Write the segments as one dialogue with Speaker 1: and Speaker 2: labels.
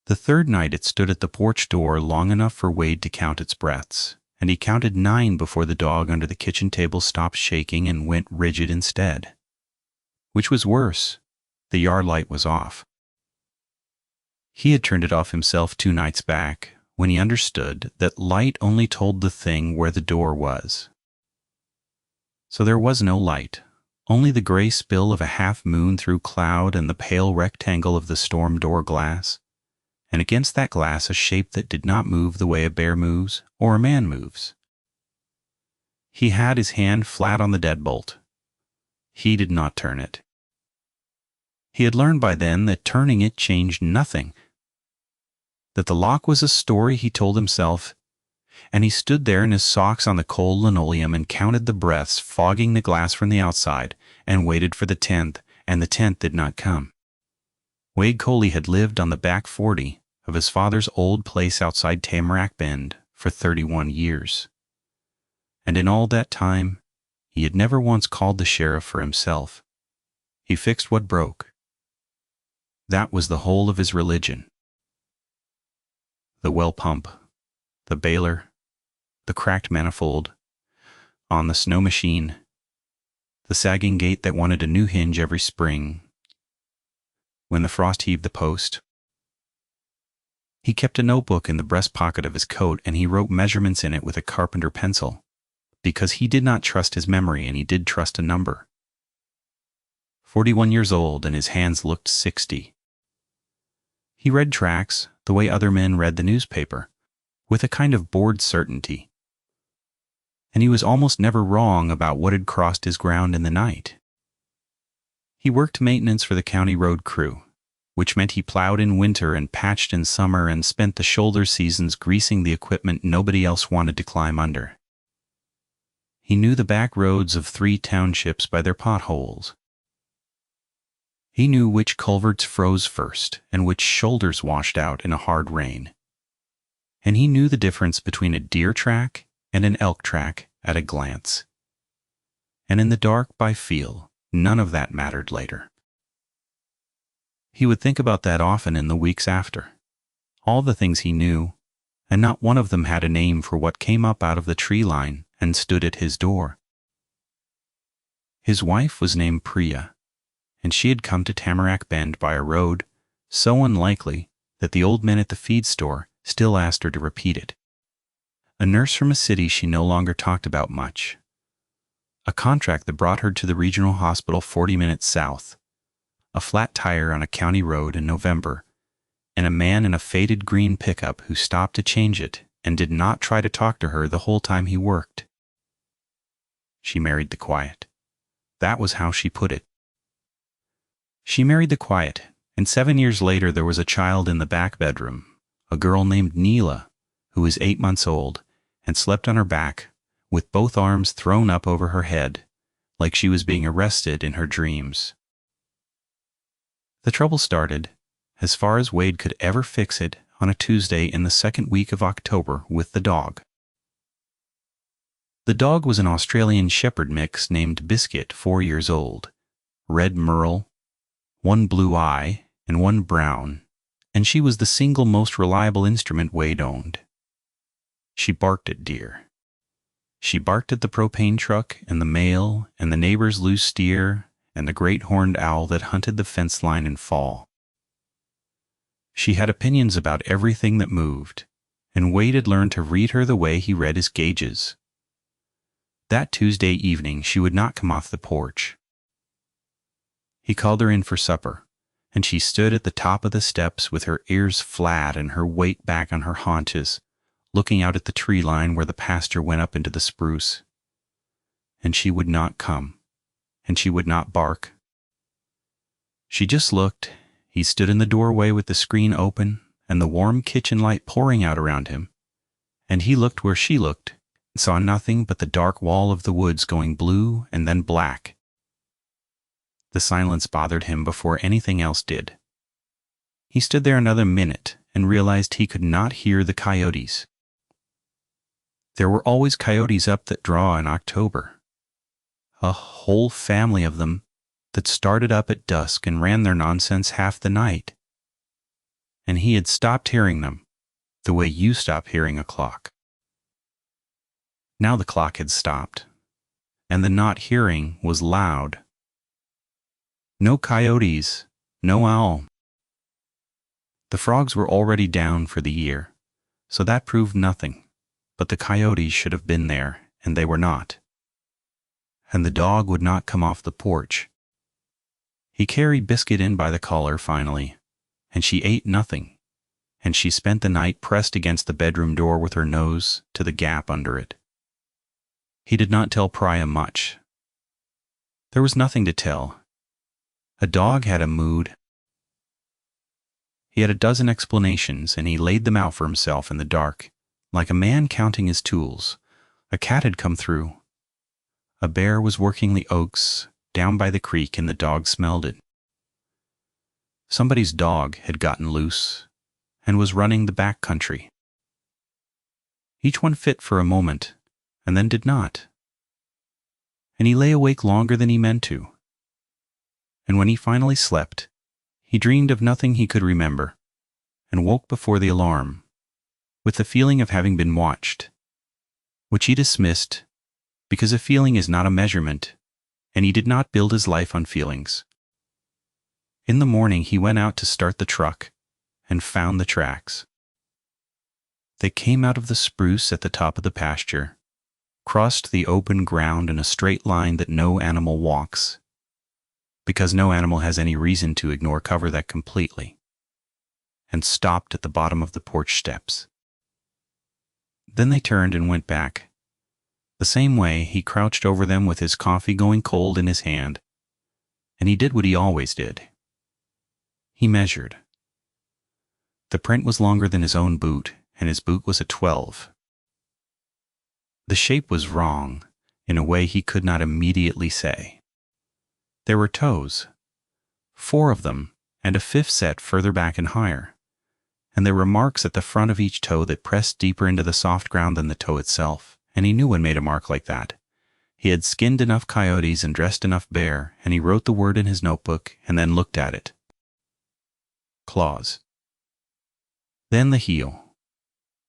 Speaker 1: The third night it stood at the porch door long enough for Wade to count its breaths, and he counted 9 before the dog under the kitchen table stopped shaking and went rigid instead. Which was worse, the yard light was off. He had turned it off himself 2 nights back, when he understood that light only told the thing where the door was. So there was no light, only the gray spill of a half-moon through cloud and the pale rectangle of the storm door glass, and against that glass a shape that did not move the way a bear moves or a man moves. He had his hand flat on the deadbolt. He did not turn it. He had learned by then that turning it changed nothing, that the lock was a story he told himself, and he stood there in his socks on the cold linoleum and counted the breaths fogging the glass from the outside and waited for the 10th, and the 10th did not come. Wade Coley had lived on the back 40 of his father's old place outside Tamarack Bend for 31 years. And in all that time, he had never once called the sheriff for himself. He fixed what broke. That was the whole of his religion. The well pump, the baler, the cracked manifold, on the snow machine, the sagging gate that wanted a new hinge every spring, when the frost heaved the post. He kept a notebook in the breast pocket of his coat, and he wrote measurements in it with a carpenter pencil, because he did not trust his memory and he did trust a number. 41 years old, and his hands looked 60. He read tracts the way other men read the newspaper, with a kind of bored certainty. And he was almost never wrong about what had crossed his ground in the night. He worked maintenance for the county road crew, which meant he plowed in winter and patched in summer and spent the shoulder seasons greasing the equipment nobody else wanted to climb under. He knew the back roads of 3 townships by their potholes. He knew which culverts froze first and which shoulders washed out in a hard rain. And he knew the difference between a deer track and an elk track at a glance. And in the dark by feel, none of that mattered later. He would think about that often in the weeks after. All the things he knew, and not one of them had a name for what came up out of the tree line and stood at his door. His wife was named Priya, and she had come to Tamarack Bend by a road so unlikely that the old men at the feed store still asked her to repeat it. A nurse from a city she no longer talked about much. A contract that brought her to the regional hospital 40 minutes south. A flat tire on a county road in November, and a man in a faded green pickup who stopped to change it and did not try to talk to her the whole time he worked. She married the quiet. That was how she put it. She married the quiet, and 7 years later there was a child in the back bedroom, a girl named Neela, who was 8 months old and slept on her back with both arms thrown up over her head, like she was being arrested in her dreams. The trouble started, as far as Wade could ever fix it, on a Tuesday in the second week of October with the dog. The dog was an Australian Shepherd mix named Biscuit, 4 years old, red merle, 1 blue eye and 1 brown, and she was the single most reliable instrument Wade owned. She barked at deer. She barked at the propane truck and the mail and the neighbor's loose steer and the great horned owl that hunted the fence line in fall. She had opinions about everything that moved, and Wade had learned to read her the way he read his gauges. That Tuesday evening she would not come off the porch. He called her in for supper, and she stood at the top of the steps with her ears flat and her weight back on her haunches, looking out at the tree line where the pasture went up into the spruce. And she would not come, and she would not bark. She just looked. He stood in the doorway with the screen open and the warm kitchen light pouring out around him, and he looked where she looked and saw nothing but the dark wall of the woods going blue and then black. The silence bothered him before anything else did. He stood there another minute and realized he could not hear the coyotes. There were always coyotes up that draw in October. A whole family of them that started up at dusk and ran their nonsense half the night. And and he had stopped hearing them, the way you stop hearing a clock. Now the clock had stopped, and the not hearing was loud. No coyotes, no owl. The frogs were already down for the year, so that proved nothing, but the coyotes should have been there, and they were not. And the dog would not come off the porch. He carried Biscuit in by the collar finally, and she ate nothing, and she spent the night pressed against the bedroom door with her nose to the gap under it. He did not tell Priya much. There was nothing to tell. A dog had a mood. He had a dozen explanations, and he laid them out for himself in the dark, like a man counting his tools. A cat had come through. A bear was working the oaks down by the creek, and the dog smelled it. Somebody's dog had gotten loose and was running the back country. Each one fit for a moment, and then did not. And he lay awake longer than he meant to. And when he finally slept, he dreamed of nothing he could remember, and woke before the alarm, with the feeling of having been watched, which he dismissed because a feeling is not a measurement, and he did not build his life on feelings. In the morning he went out to start the truck and found the tracks. They came out of the spruce at the top of the pasture, crossed the open ground in a straight line that no animal walks, because no animal has any reason to ignore cover that completely, and stopped at the bottom of the porch steps. Then they turned and went back. The same way, he crouched over them with his coffee going cold in his hand, and he did what he always did. He measured. The print was longer than his own boot, and his boot was a 12. The shape was wrong, in a way he could not immediately say. There were toes, 4 of them, and a 5th set further back and higher, and there were marks at the front of each toe that pressed deeper into the soft ground than the toe itself, and he knew when made a mark like that. He had skinned enough coyotes and dressed enough bear, and he wrote the word in his notebook and then looked at it. Claws. Then the heel.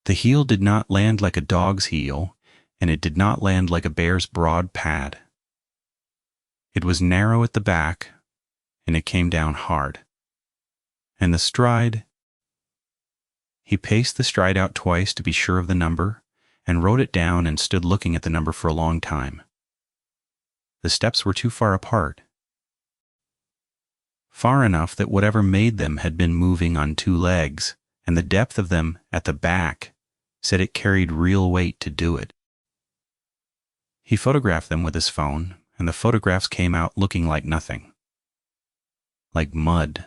Speaker 1: The heel did not land like a dog's heel, and it did not land like a bear's broad pad. It was narrow at the back, and it came down hard. And the stride. He paced the stride out twice to be sure of the number, and wrote it down and stood looking at the number for a long time. The steps were too far apart. Far enough that whatever made them had been moving on 2 legs, and the depth of them at the back said it carried real weight to do it. He photographed them with his phone, and the photographs came out looking like nothing. Like mud.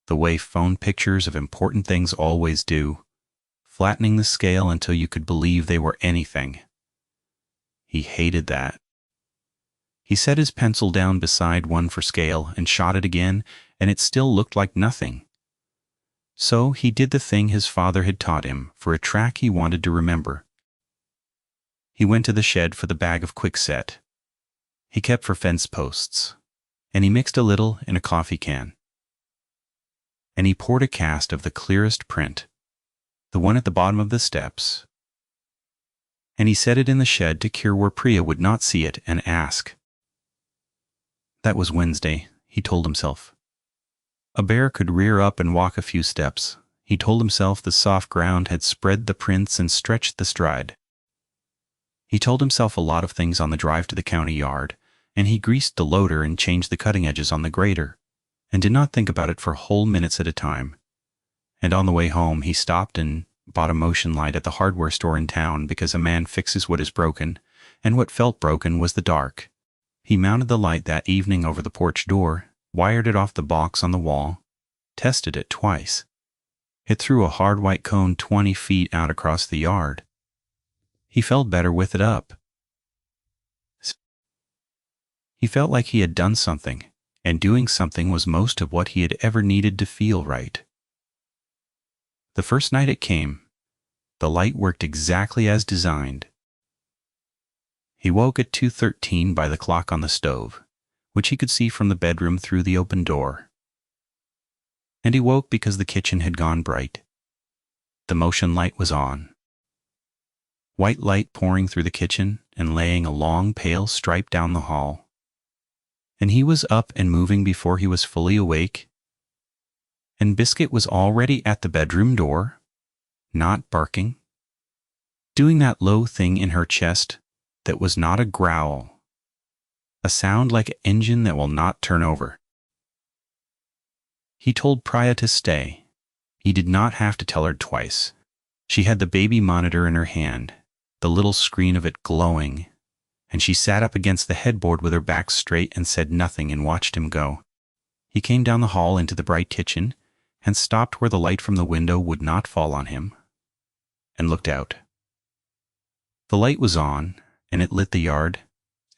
Speaker 1: The way phone pictures of important things always do, flattening the scale until you could believe they were anything. He hated that. He set his pencil down beside one for scale and shot it again, and it still looked like nothing. So he did the thing his father had taught him for a track he wanted to remember. He went to the shed for the bag of quickset he kept for fence posts, and he mixed a little in a coffee can. And he poured a cast of the clearest print, the one at the bottom of the steps, and he set it in the shed to cure where Priya would not see it and ask. That was Wednesday, he told himself. A bear could rear up and walk a few steps. He told himself the soft ground had spread the prints and stretched the stride. He told himself a lot of things on the drive to the county yard, and he greased the loader and changed the cutting edges on the grader, and did not think about it for whole minutes at a time. And on the way home he stopped and bought a motion light at the hardware store in town because a man fixes what is broken, and what felt broken was the dark. He mounted the light that evening over the porch door, wired it off the box on the wall, tested it twice. It threw a hard white cone 20 feet out across the yard. He felt better with it up. He felt like he had done something, and doing something was most of what he had ever needed to feel right. The first night it came, the light worked exactly as designed. He woke at 2:13 by the clock on the stove, which he could see from the bedroom through the open door. and he woke because the kitchen had gone bright. The motion light was on. White light pouring through the kitchen and laying a long pale stripe down the hall. And he was up and moving before he was fully awake. And Biscuit was already at the bedroom door, not barking, doing that low thing in her chest that was not a growl, a sound like an engine that will not turn over. He told Priya to stay. He did not have to tell her twice. She had the baby monitor in her hand, the little screen of it glowing, and she sat up against the headboard with her back straight and said nothing and watched him go. He came down the hall into the bright kitchen and stopped where the light from the window would not fall on him, and looked out. The light was on, and it lit the yard,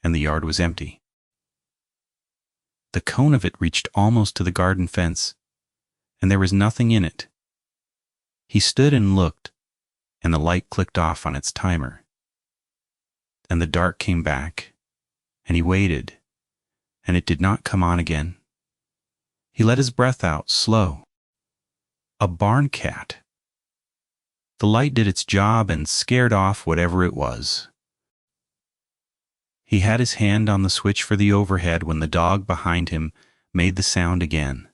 Speaker 1: and the yard was empty. The cone of it reached almost to the garden fence, and there was nothing in it. He stood and looked, and the light clicked off on its timer. And the dark came back, and he waited, and it did not come on again. He let his breath out, slow. A barn cat. The light did its job and scared off whatever it was. He had his hand on the switch for the overhead when the dog behind him made the sound again,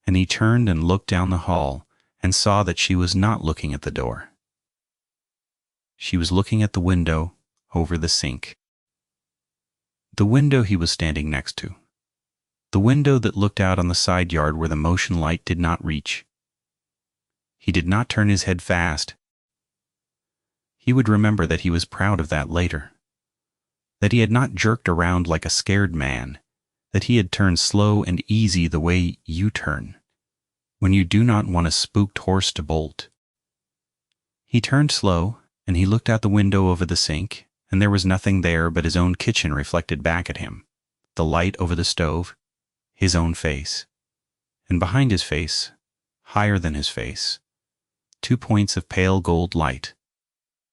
Speaker 1: and he turned and looked down the hall and saw that she was not looking at the door. She was looking at the window over the sink. The window he was standing next to. The window that looked out on the side yard where the motion light did not reach. He did not turn his head fast. He would remember that he was proud of that later. That he had not jerked around like a scared man, that he had turned slow and easy the way you turn, when you do not want a spooked horse to bolt. He turned slow, and he looked out the window over the sink, and there was nothing there but his own kitchen reflected back at him, the light over the stove, his own face, and behind his face, higher than his face, 2 points of pale gold light,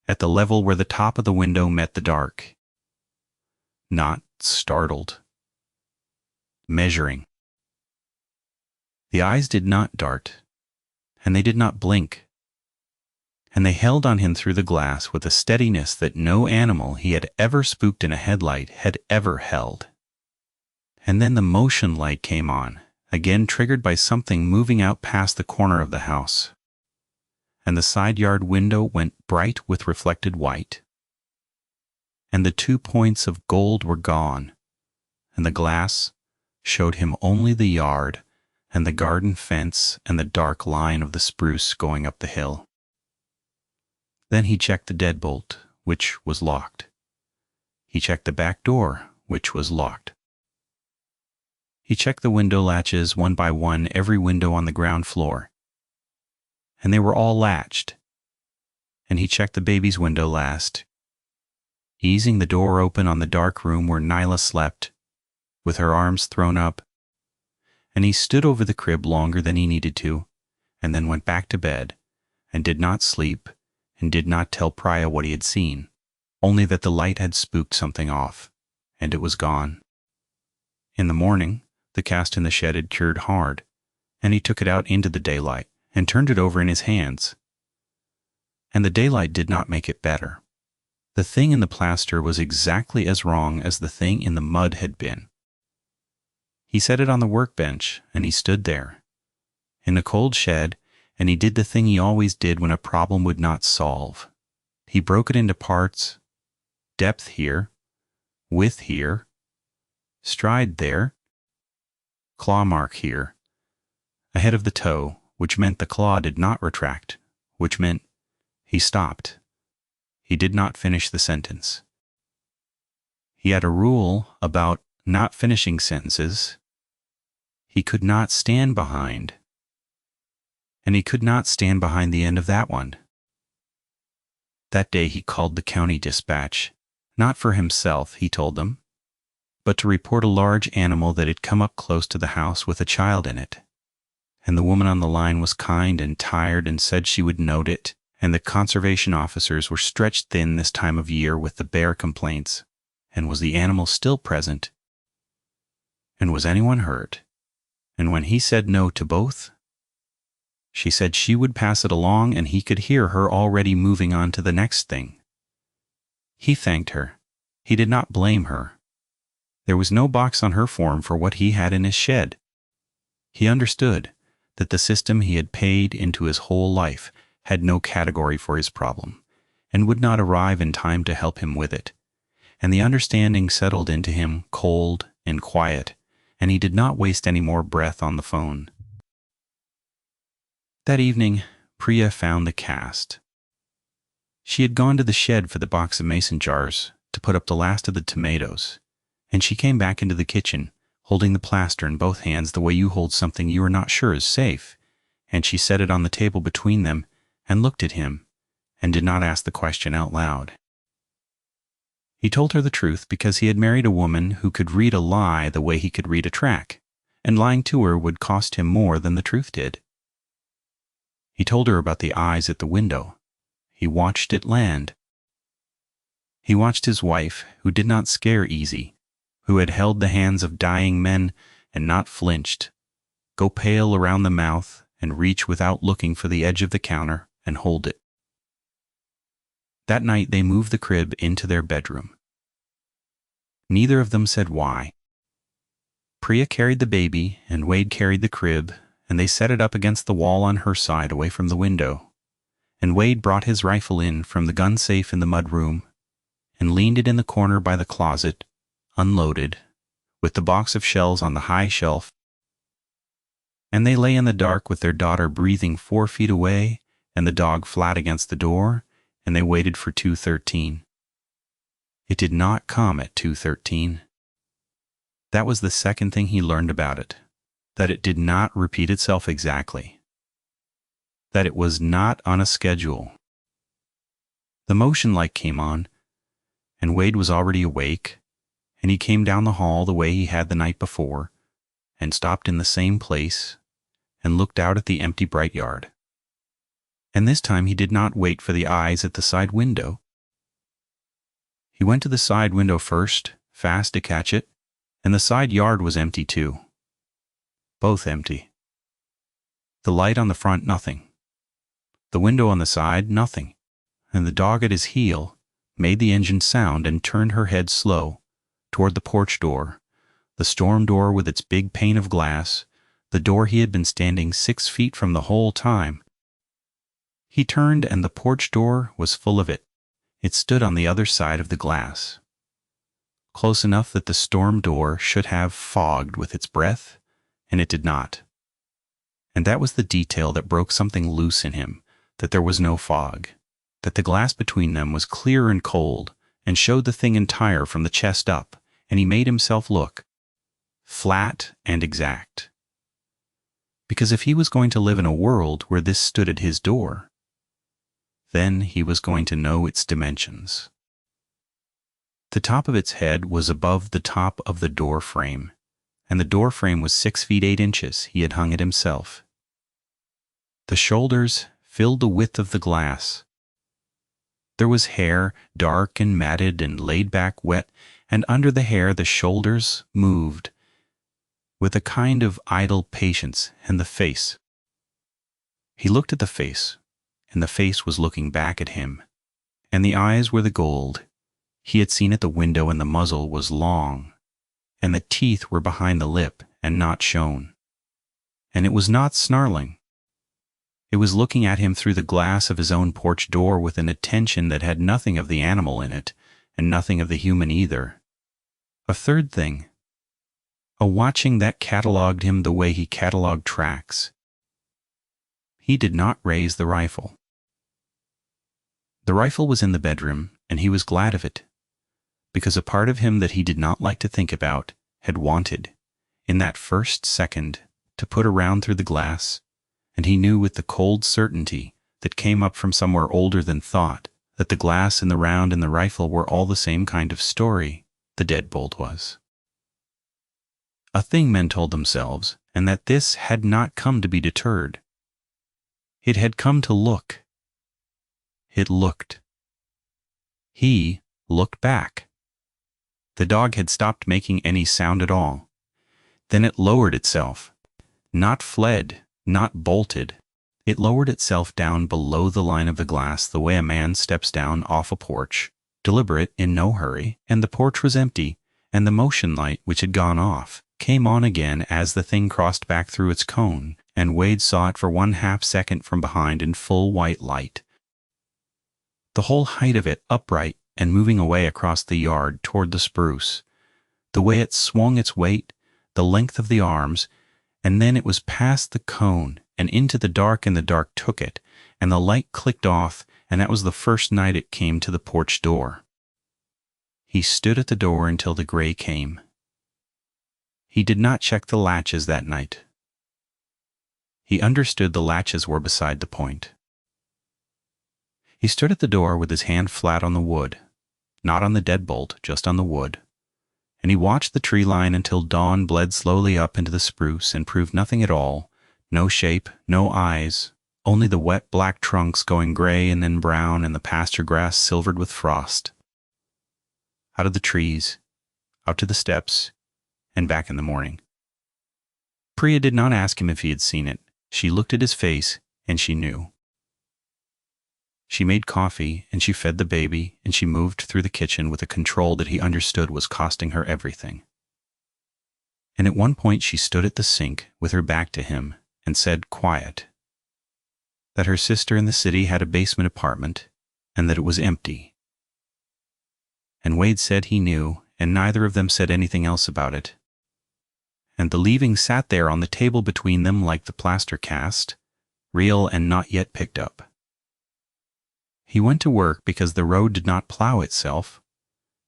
Speaker 1: at the level where the top of the window met the dark. Not startled. Measuring. The eyes did not dart, and they did not blink, and they held on him through the glass with a steadiness that no animal he had ever spooked in a headlight had ever held. And then the motion light came on, again triggered by something moving out past the corner of the house, and the side yard window went bright with reflected white. And the 2 points of gold were gone, and the glass showed him only the yard and the garden fence and the dark line of the spruce going up the hill. Then he checked the deadbolt, which was locked. He checked the back door, which was locked. He checked the window latches one by one, every window on the ground floor, and they were all latched. And he checked the baby's window last, easing the door open on the dark room where Nyla slept, with her arms thrown up, and he stood over the crib longer than he needed to, and then went back to bed, and did not sleep, and did not tell Priya what he had seen, only that the light had spooked something off, and it was gone. In the morning, the cast in the shed had cured hard, and he took it out into the daylight, and turned it over in his hands. And the daylight did not make it better. The thing in the plaster was exactly as wrong as the thing in the mud had been. He set it on the workbench, and he stood there, in the cold shed, and he did the thing he always did when a problem would not solve. He broke it into parts, depth here, width here, stride there, claw mark here, ahead of the toe, which meant the claw did not retract, which meant he stopped. He did not finish the sentence. He had a rule about not finishing sentences. He could not stand behind, and he could not stand behind the end of that one. That day he called the county dispatch, not for himself, he told them, but to report a large animal that had come up close to the house with a child in it. And the woman on the line was kind and tired and said she would note it, and the conservation officers were stretched thin this time of year with the bear complaints. And was the animal still present? And was anyone hurt? And when he said no to both, She said she would pass it along and he could hear her already moving on to the next thing. He thanked her. He did not blame her. There was no box on her form for what he had in his shed. He understood that the system he had paid into his whole life had no category for his problem, and would not arrive in time to help him with it. And the understanding settled into him cold and quiet, and he did not waste any more breath on the phone. That evening, Priya found the cast. She had gone to the shed for the box of mason jars to put up the last of the tomatoes, and she came back into the kitchen, holding the plaster in both hands the way you hold something you are not sure is safe, and she set it on the table between them and looked at him, and did not ask the question out loud. He told her the truth because he had married a woman who could read a lie the way he could read a track, and lying to her would cost him more than the truth did. He told her about the eyes at the window. He watched it land. He watched his wife, who did not scare easy, who had held the hands of dying men and not flinched, go pale around the mouth and reach without looking for the edge of the counter and hold it. That night they moved the crib into their bedroom. Neither of them said why. Priya carried the baby and Wade carried the crib, and they set it up against the wall on her side away from the window. And Wade brought his rifle in from the gun safe in the mud room and leaned it in the corner by the closet, unloaded, with the box of shells on the high shelf. And they lay in the dark with their daughter breathing 4 feet away and the dog flat against the door, and they waited for 2:13. It did not come at 2:13. That was the second thing he learned about it, that it did not repeat itself exactly, that it was not on a schedule. The motion light came on, and Wade was already awake, and he came down the hall the way he had the night before, and stopped in the same place, and looked out at the empty bright yard. And this time he did not wait for the eyes at the side window. He went to the side window first, fast to catch it, and the side yard was empty too. Both empty. The light on the front, nothing. The window on the side, nothing. And the dog at his heel made the engine sound and turned her head slow toward the porch door, the storm door with its big pane of glass, the door he had been standing 6 feet from the whole time. He turned and the porch door was full of it. It stood on the other side of the glass, close enough that the storm door should have fogged with its breath, and it did not. And that was the detail that broke something loose in him, that there was no fog, that the glass between them was clear and cold, and showed the thing entire from the chest up, and he made himself look flat and exact. Because if he was going to live in a world where this stood at his door, then he was going to know its dimensions. The top of its head was above the top of the door frame, and the door frame was 6 feet 8 inches. He had hung it himself. The shoulders filled the width of the glass. There was hair, dark and matted and laid back wet, and under the hair the shoulders moved with a kind of idle patience, and the face. He looked at the face, and the face was looking back at him, and the eyes were the gold he had seen at the window, and the muzzle was long, and the teeth were behind the lip and not shown. And it was not snarling. It was looking at him through the glass of his own porch door with an attention that had nothing of the animal in it, and nothing of the human either. A third thing, a watching that catalogued him the way he catalogued tracks. He did not raise the rifle. The rifle was in the bedroom, and he was glad of it, because a part of him that he did not like to think about had wanted, in that first second, to put around through the glass, and he knew with the cold certainty that came up from somewhere older than thought that the glass and the round and the rifle were all the same kind of story, the deadbolt was. A thing men told themselves, and that this had not come to be deterred. It had come to look. It looked. He looked back. The dog had stopped making any sound at all. Then it lowered itself, not fled, not bolted. It lowered itself down below the line of the glass the way a man steps down off a porch, deliberate, in no hurry, and the porch was empty, and the motion light, which had gone off, came on again as the thing crossed back through its cone, and Wade saw it for 1/2 second from behind in full white light. The whole height of it upright and moving away across the yard toward the spruce, the way it swung its weight, the length of the arms, and then it was past the cone and into the dark, and the dark took it, and the light clicked off, and that was the first night it came to the porch door. He stood at the door until the gray came. He did not check the latches that night. He understood the latches were beside the point. He stood at the door with his hand flat on the wood, not on the deadbolt, just on the wood, and he watched the tree line until dawn bled slowly up into the spruce and proved nothing at all, no shape, no eyes, only the wet black trunks going gray and then brown and the pasture grass silvered with frost. Out of the trees, out to the steps, and back in the morning. Priya did not ask him if he had seen it. She looked at his face, and she knew. She made coffee, and she fed the baby, and she moved through the kitchen with a control that he understood was costing her everything. And at one point she stood at the sink with her back to him and said, quiet, that her sister in the city had a basement apartment and that it was empty. And Wade said he knew, and neither of them said anything else about it. And the leaving sat there on the table between them like the plaster cast, real and not yet picked up. He went to work because the road did not plow itself,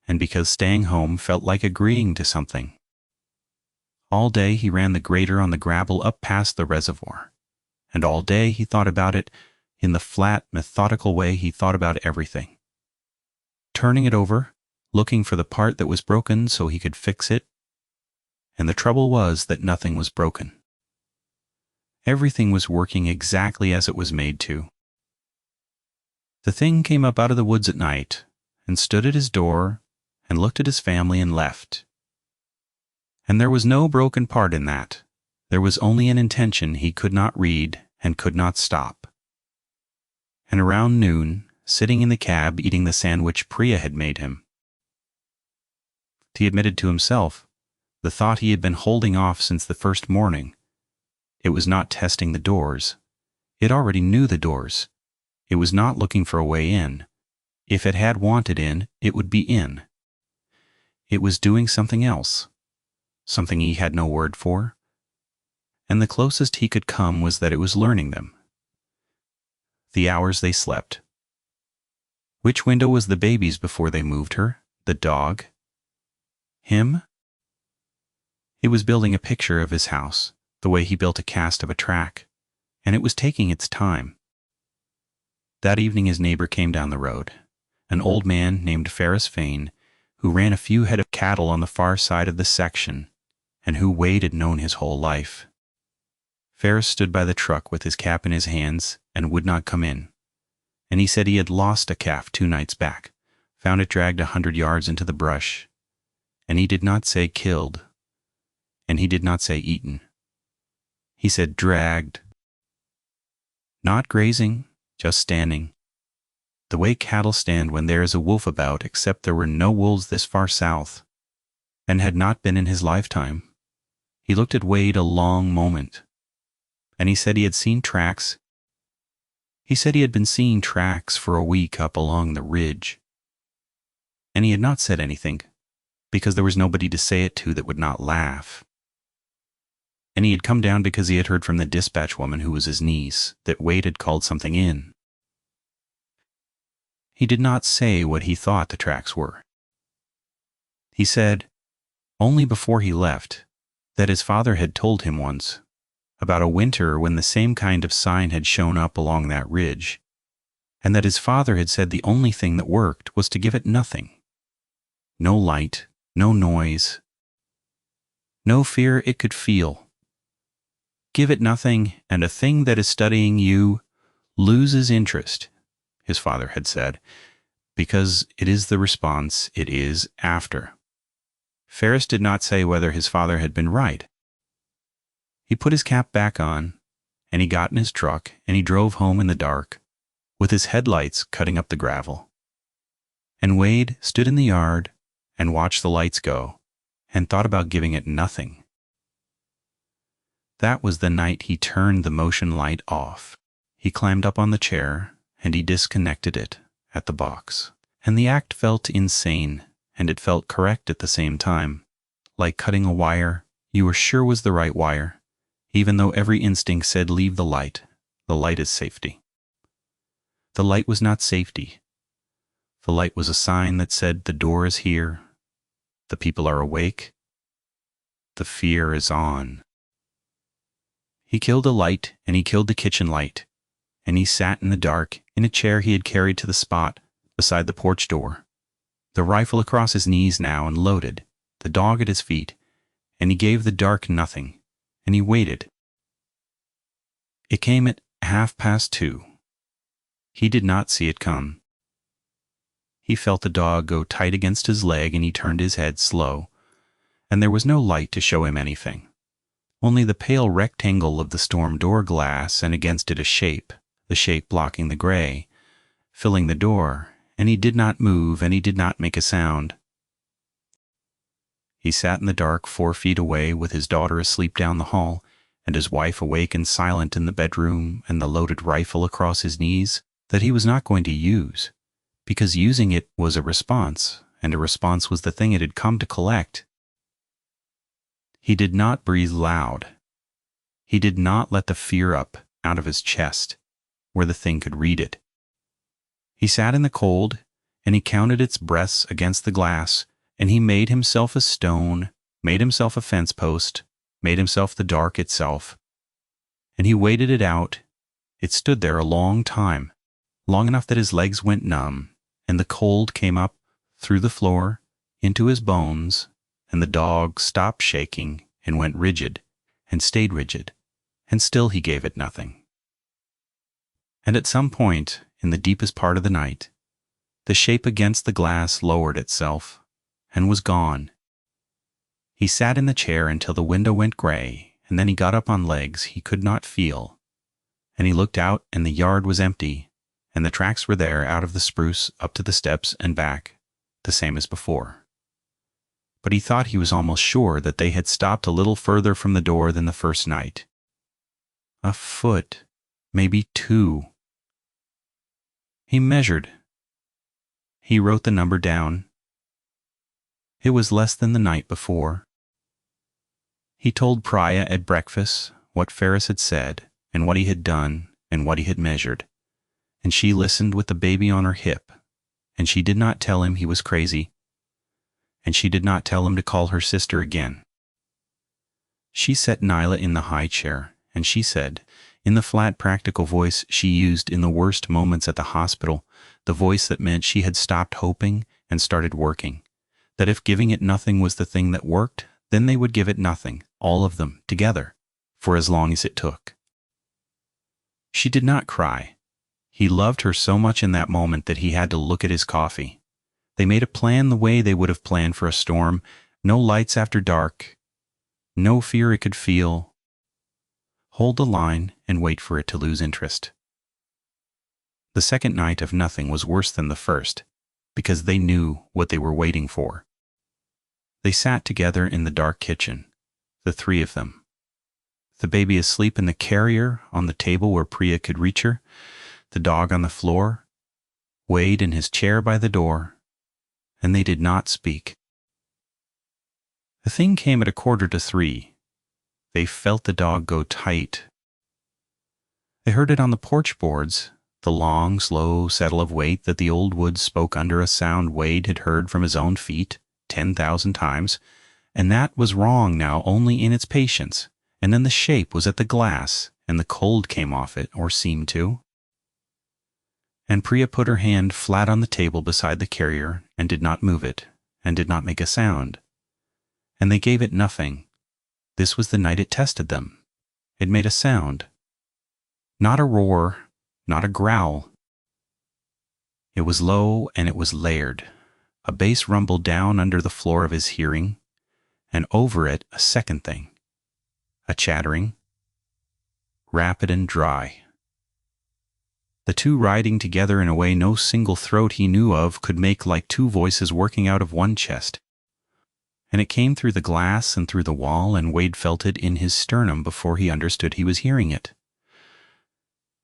Speaker 1: and because staying home felt like agreeing to something. All day he ran the grader on the gravel up past the reservoir, and all day he thought about it in the flat, methodical way he thought about everything. Turning it over, looking for the part that was broken so he could fix it, and the trouble was that nothing was broken. Everything was working exactly as it was made to. The thing came up out of the woods at night, and stood at his door, and looked at his family and left. And there was no broken part in that. There was only an intention he could not read and could not stop. And around noon, sitting in the cab eating the sandwich Priya had made him, he admitted to himself the thought he had been holding off since the first morning. It was not testing the doors. It already knew the doors. It was not looking for a way in. If it had wanted in, it would be in. It was doing something else, something he had no word for, and the closest he could come was that it was learning them. The hours they slept. Which window was the baby's before they moved her? The dog? Him? It was building a picture of his house, the way he built a cast of a track, and it was taking its time. That evening his neighbor came down the road, an old man named Ferris Fane, who ran a few head of cattle on the far side of the section, and who Wade had known his whole life. Ferris stood by the truck with his cap in his hands and would not come in, and he said he had lost a calf 2 nights back, found it dragged 100 yards into the brush, and he did not say killed, and he did not say eaten. He said dragged. Not grazing, just standing. The way cattle stand when there is a wolf about, except there were no wolves this far south, and had not been in his lifetime. He looked at Wade a long moment, and he said he had seen tracks. He said he had been seeing tracks for a week up along the ridge. And he had not said anything, because there was nobody to say it to that would not laugh. And he had come down because he had heard from the dispatch woman who was his niece that Wade had called something in. He did not say what he thought the tracks were. He said, only before he left, that his father had told him once about a winter when the same kind of sign had shown up along that ridge, and that his father had said the only thing that worked was to give it nothing. No light, no noise, no fear it could feel. Give it nothing, and a thing that is studying you loses interest, his father had said, because it is the response it is after. Ferris did not say whether his father had been right. He put his cap back on, and he got in his truck, and he drove home in the dark, with his headlights cutting up the gravel. And Wade stood in the yard and watched the lights go, and thought about giving it nothing. That was the night he turned the motion light off. He climbed up on the chair, and he disconnected it at the box. And the act felt insane, and it felt correct at the same time. Like cutting a wire you were sure was the right wire, even though every instinct said leave the light. The light is safety. The light was not safety. The light was a sign that said the door is here, the people are awake, the fear is on. He killed a light, and he killed the kitchen light, and he sat in the dark in a chair he had carried to the spot beside the porch door, the rifle across his knees now and loaded, the dog at his feet, and he gave the dark nothing, and he waited. It came at 2:30. He did not see it come. He felt the dog go tight against his leg, and he turned his head slow, and there was no light to show him anything, only the pale rectangle of the storm door glass, and against it a shape, the shape blocking the gray, filling the door, and he did not move, and he did not make a sound. He sat in the dark 4 feet away, with his daughter asleep down the hall, and his wife awake and silent in the bedroom, and the loaded rifle across his knees that he was not going to use, because using it was a response, and a response was the thing it had come to collect. He did not breathe loud. He did not let the fear up out of his chest, where the thing could read it. He sat in the cold, and he counted its breaths against the glass, and he made himself a stone, made himself a fence post, made himself the dark itself. And he waited it out. It stood there a long time, long enough that his legs went numb, and the cold came up through the floor into his bones, and the dog stopped shaking and went rigid and stayed rigid, and still he gave it nothing. And at some point in the deepest part of the night, the shape against the glass lowered itself and was gone. He sat in the chair until the window went gray, and then he got up on legs he could not feel, and he looked out, and the yard was empty, and the tracks were there out of the spruce up to the steps and back, the same as before. But he thought he was almost sure that they had stopped a little further from the door than the first night. A foot, maybe 2. He measured. He wrote the number down. It was less than the night before. He told Priya at breakfast what Ferris had said, and what he had done, and what he had measured, and she listened with the baby on her hip, and she did not tell him he was crazy, and she did not tell him to call her sister again. She set Nyla in the high chair, and she said, in the flat practical voice she used in the worst moments at the hospital, the voice that meant she had stopped hoping and started working, that if giving it nothing was the thing that worked, then they would give it nothing, all of them, together, for as long as it took. She did not cry. He loved her so much in that moment that he had to look at his coffee. They made a plan the way they would have planned for a storm, no lights after dark, no fear it could feel. Hold the line and wait for it to lose interest. The second night of nothing was worse than the first, because they knew what they were waiting for. They sat together in the dark kitchen, the 3 of them. The baby asleep in the carrier on the table where Priya could reach her, the dog on the floor, Wade in his chair by the door, and they did not speak. The thing came at 2:45. They felt the dog go tight. They heard it on the porch boards, the long, slow settle of weight that the old woods spoke under, a sound Wade had heard from his own feet 10,000 times, and that was wrong now only in its patience, and then the shape was at the glass, and the cold came off it, or seemed to. And Priya put her hand flat on the table beside the carrier, and did not move it, and did not make a sound. And they gave it nothing. This was the night it tested them. It made a sound. Not a roar, not a growl. It was low and it was layered. A bass rumbled down under the floor of his hearing, and over it a second thing. A chattering. rapid and dry. The two riding together in a way no single throat he knew of could make, like two voices working out of one chest. And it came through the glass and through the wall, and Wade felt it in his sternum before he understood he was hearing it.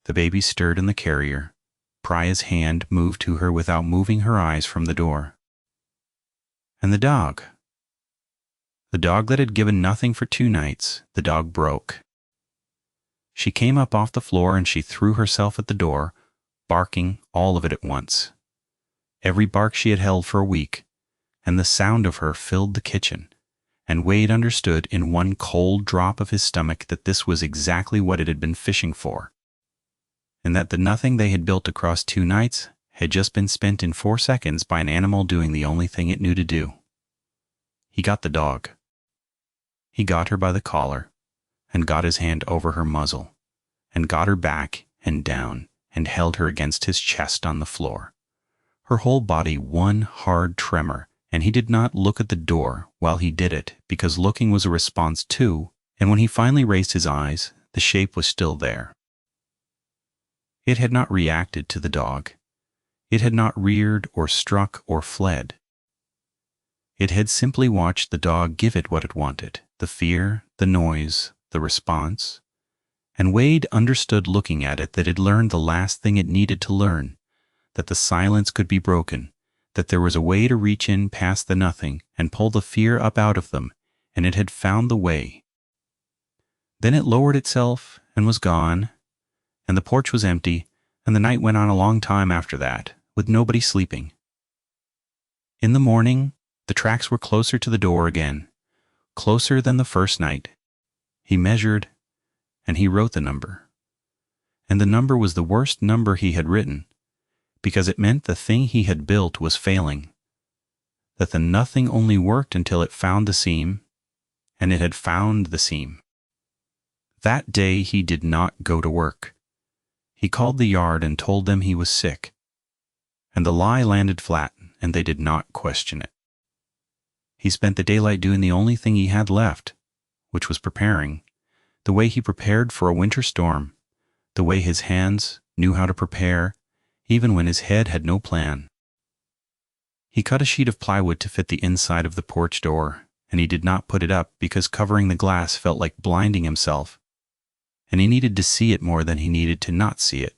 Speaker 1: The baby stirred in the carrier. Priya's hand moved to her without moving her eyes from the door. And the dog that had given nothing for 2 nights, the dog broke. She came up off the floor and she threw herself at the door, barking all of it at once. Every bark she had held for a week, and the sound of her filled the kitchen, and Wade understood in one cold drop of his stomach that this was exactly what it had been fishing for, and that the nothing they had built across 2 nights had just been spent in 4 seconds by an animal doing the only thing it knew to do. He got the dog. He got her by the collar, and got his hand over her muzzle, and got her back and down, and held her against his chest on the floor. Her whole body one hard tremor, and he did not look at the door while he did it, because looking was a response too, and when he finally raised his eyes, the shape was still there. It had not reacted to the dog. It had not reared or struck or fled. It had simply watched the dog give it what it wanted, the fear, the noise, the response, and Wade understood looking at it that it learned the last thing it needed to learn, that the silence could be broken, that there was a way to reach in past the nothing and pull the fear up out of them, and it had found the way. Then it lowered itself and was gone, and the porch was empty, and the night went on a long time after that, with nobody sleeping. In the morning, the tracks were closer to the door again, closer than the first night. He measured, and he wrote the number. And the number was the worst number he had written, because it meant the thing he had built was failing, that the nothing only worked until it found the seam, and it had found the seam. That day he did not go to work. He called the yard and told them he was sick, and the lie landed flat, and they did not question it. He spent the daylight doing the only thing he had left, which was preparing, the way he prepared for a winter storm, the way his hands knew how to prepare, even when his head had no plan. He cut a sheet of plywood to fit the inside of the porch door, and he did not put it up because covering the glass felt like blinding himself, and he needed to see it more than he needed to not see it.